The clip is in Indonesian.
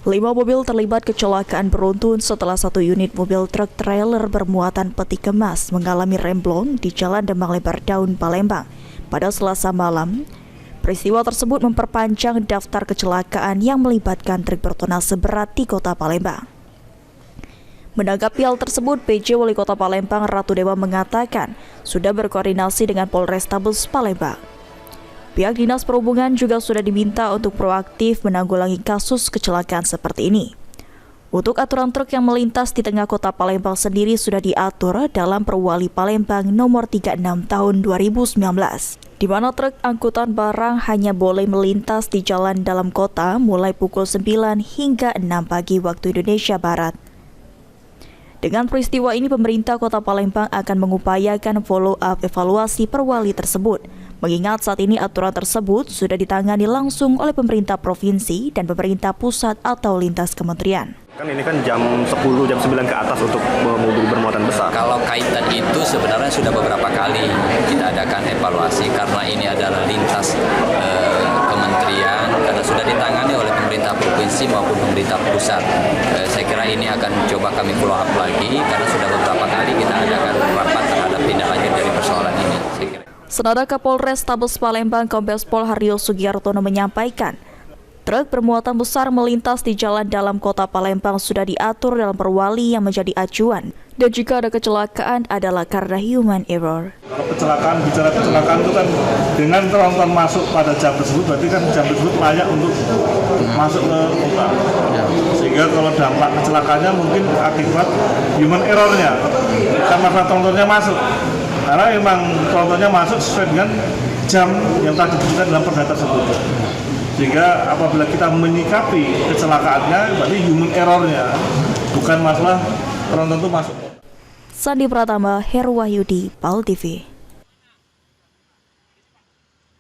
5 mobil terlibat kecelakaan beruntun setelah satu unit mobil truk trailer bermuatan peti kemas mengalami remblong di Jalan Demang Lebar Daun, Palembang pada Selasa malam. Peristiwa tersebut memperpanjang daftar kecelakaan yang melibatkan truk bertonnase berat di Kota Palembang. Menanggapi hal tersebut, PJ Wali Kota Palembang Ratu Dewa mengatakan sudah berkoordinasi dengan Polrestabes Palembang. Pihak Dinas Perhubungan juga sudah diminta untuk proaktif menanggulangi kasus kecelakaan seperti ini. Untuk aturan truk yang melintas di tengah Kota Palembang sendiri sudah diatur dalam Perwali Palembang nomor 36 tahun 2019, di mana truk angkutan barang hanya boleh melintas di jalan dalam kota mulai pukul 9 hingga 6 pagi waktu Indonesia Barat. Dengan peristiwa ini, pemerintah Kota Palembang akan mengupayakan follow-up evaluasi perwali tersebut, mengingat saat ini aturan tersebut sudah ditangani langsung oleh pemerintah provinsi dan pemerintah pusat atau lintas kementerian. Kan ini kan jam 10, jam 9 ke atas untuk mobil bermuatan besar. Kalau kaitan itu sebenarnya sudah beberapa kali kita adakan evaluasi karena ini adalah lintas kementerian, karena sudah ditangani oleh pemerintah provinsi maupun pemerintah pusat. Saya kira ini akan coba kami follow up lagi karena sudah beberapa kali kita adakan rapat terhadap tindak lanjut dari persoalan ini. Senada Kapolrestabes Palembang Kombes Pol Haryo Sugiartono menyampaikan, truk bermuatan besar melintas di jalan dalam Kota Palembang sudah diatur dalam perwali yang menjadi acuan, dan jika ada kecelakaan adalah karena human error. Kalau bicara kecelakaan itu kan dengan tronton masuk pada jam tersebut, berarti kan jam tersebut layak untuk masuk ke kota. Sehingga kalau dampak kecelakaannya mungkin akibat human error-nya, bukan masalah trontonnya masuk. Karena memang trontonnya masuk sesuai dengan jam yang tadi disebutkan dalam perda tersebut. Sehingga apabila kita menyikapi kecelakaannya, berarti human error-nya, bukan masalah tronton itu masuk. Sandi Pratama, Heru Wahyudi, PAL TV.